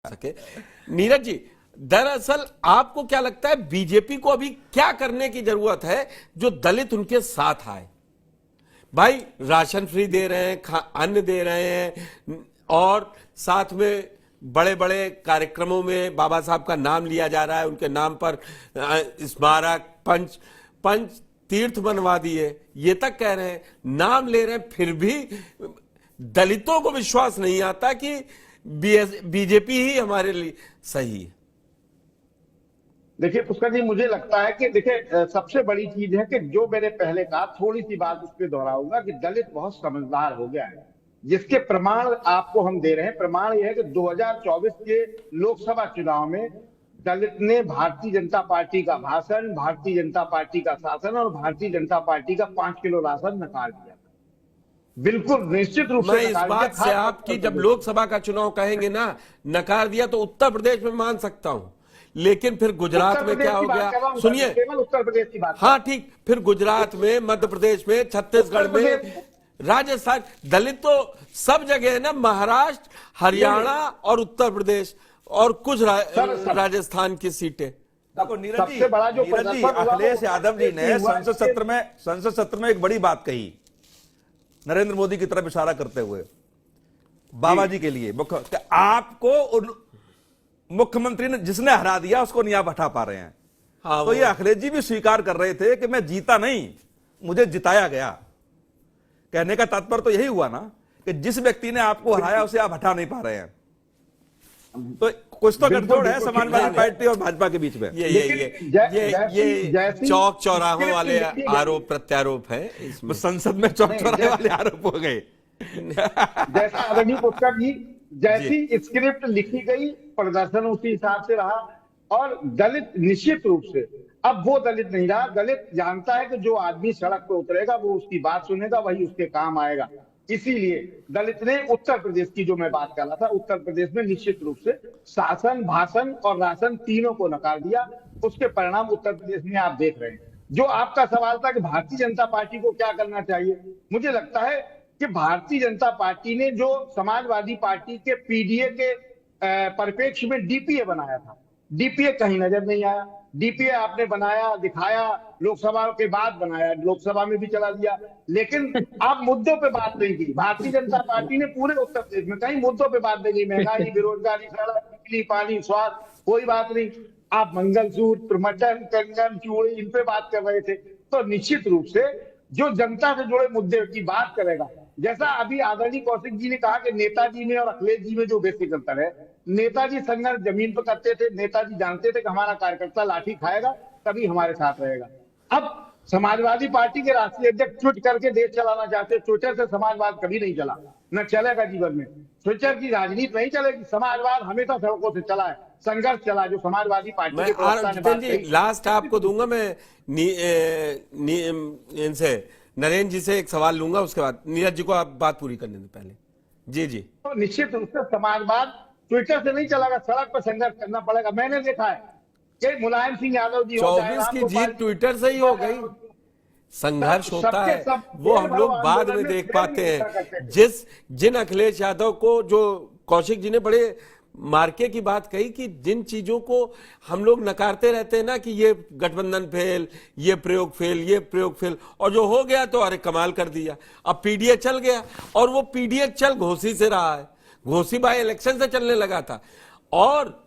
सके। नीरज जी, दरअसल आपको क्या लगता है बीजेपी को अभी क्या करने की जरूरत है जो दलित उनके साथ आए? भाई राशन फ्री दे रहे हैं, अन्न दे रहे हैं, और साथ में बड़े बड़े कार्यक्रमों में बाबा साहब का नाम लिया जा रहा है, उनके नाम पर स्मारक पंच तीर्थ बनवा दिए, ये तक कह रहे हैं, नाम ले रहे हैं, फिर भी दलितों को विश्वास नहीं आता कि बीजेपी ही हमारे लिए सही है। देखिए पुष्कर जी, मुझे लगता है कि देखिए सबसे बड़ी चीज है कि जो मैंने पहले कहा, थोड़ी सी बात उस पर दोहराऊंगा कि दलित बहुत समझदार हो गया है, जिसके प्रमाण आपको हम दे रहे हैं। प्रमाण यह है कि 2024 के लोकसभा चुनाव में दलित ने भारतीय जनता पार्टी का भाषण, भारतीय जनता पार्टी का शासन और भारतीय जनता पार्टी का 5 किलो राशन नकार दिया। बिल्कुल निश्चित रूप से मैं इस बात से आपकी, जब लोकसभा का चुनाव कहेंगे ना नकार दिया, तो उत्तर प्रदेश में मान सकता हूं, लेकिन फिर गुजरात में क्या हो गया सुनिए। केवल उत्तर प्रदेश की बात, हाँ ठीक, फिर गुजरात में, मध्य प्रदेश में, छत्तीसगढ़ में, राजस्थान, दलित तो सब जगह है ना, महाराष्ट्र, हरियाणा और उत्तर प्रदेश और कुछ राजस्थान की सीटें। देखो नीरज जी, अखिलेश यादव जी ने संसद सत्र में एक बड़ी बात कही, नरेंद्र मोदी की तरफ इशारा करते हुए, बाबा जी के लिए आपको मुख्यमंत्री ने जिसने हरा दिया उसको नहीं आप हटा पा रहे हैं। हाँ, तो ये अखिलेश जी भी स्वीकार कर रहे थे कि मैं जीता नहीं, मुझे जिताया गया। कहने का तात्पर्य तो यही हुआ ना कि जिस व्यक्ति ने आपको हराया उसे आप हटा नहीं पा रहे हैं। तो कुछ तो गठजोड़ है समाजवादी पार्टी और भाजपा के बीच में। ये चौक चौराहों वाले आरोप प्रत्यारोप है, संसद में चौक चौराहे वाले आरोप हो गए। जैसा आदरणीय पुष्कर जी, जैसी स्क्रिप्ट लिखी गई, प्रदर्शन उसी हिसाब से रहा। और दलित निश्चित रूप से अब वो दलित नहीं रहा। दलित जानता है कि जो आदमी सड़क पर उतरेगा वो उसकी बात सुनेगा, वही उसके काम आएगा। इसीलिए दलित ने उत्तर प्रदेश की, जो मैं बात कर रहा था, उत्तर प्रदेश में निश्चित रूप से शासन, भाषण और राशन तीनों को नकार दिया। उसके परिणाम उत्तर प्रदेश में आप देख रहे हैं। जो आपका सवाल था कि भारतीय जनता पार्टी को क्या करना चाहिए, मुझे लगता है कि भारतीय जनता पार्टी ने जो समाजवादी पार्टी के पीडीए के परिप्रेक्ष्य में डीपीए बनाया था, डीपीए कहीं नजर नहीं आया। डीपीए आपने बनाया, दिखाया, लोकसभा के बाद बनाया, लोकसभा में भी चला दिया, लेकिन आप मुद्दों पे बात नहीं की। भारतीय जनता पार्टी ने पूरे उत्तर प्रदेश में कहीं मुद्दों पे बात नहीं की। महंगाई, बेरोजगारी, सड़क, बिजली, पानी, स्वास्थ्य, कोई बात नहीं। आप मंगलसूत्र, मटन, कंगन, चूड़ी, इन पे बात कर रहे थे। तो निश्चित रूप से जो जनता से जुड़े मुद्दे की बात करेगा, जैसा अभी आदरणीय कौशिक जी ने कहा कि नेताजी में और अखिलेश जी में जो बेसिक अंतर है, नेताजी संघर्ष जमीन पर करते थे। नेताजी जानते थे कि हमारा कार्यकर्ता लाठी खाएगा तभी हमारे साथ रहेगा। अब समाजवादी पार्टी के राष्ट्रीय अध्यक्ष ट्वीट करके देश चलाना चाहते। ट्विटर से समाजवाद कभी नहीं चला, न चलेगा जीवन में। ट्विटर की राजनीति नहीं चलेगी। समाजवाद हमेशा सड़कों से चला है, संघर्ष चला, जो समाजवादी पार्टी के प्रवक्ता ने बात कही। लास्ट आपको दूंगा मैं, इनसे नरेंद्र जी से एक सवाल लूंगा, उसके बाद नीरज जी को आप बात पूरी करने दें पहले। जी जी। तो निश्चित रूप से समाजवाद ट्विटर से नहीं चलेगा, सड़क पर संघर्ष करना पड़ेगा। मैंने देखा है कि मुलायम सिंह यादव जी 24 की जीत ट्विटर से ही हो गई। संघर्ष होता है, वो हम लोग बाद में देख पाते हैं। जिन अखिलेश यादव को, जो कौशिक जी ने बड़े मार्के की बात कही कि जिन चीजों को हम लोग नकारते रहते हैं ना, कि ये गठबंधन फेल, ये प्रयोग फेल, ये प्रयोग फेल, और जो हो गया तो अरे कमाल कर दिया। अब पीडीए चल गया, और वो पीडीए चल घोसी से रहा है, घोसी बाय इलेक्शन से चलने लगा था। और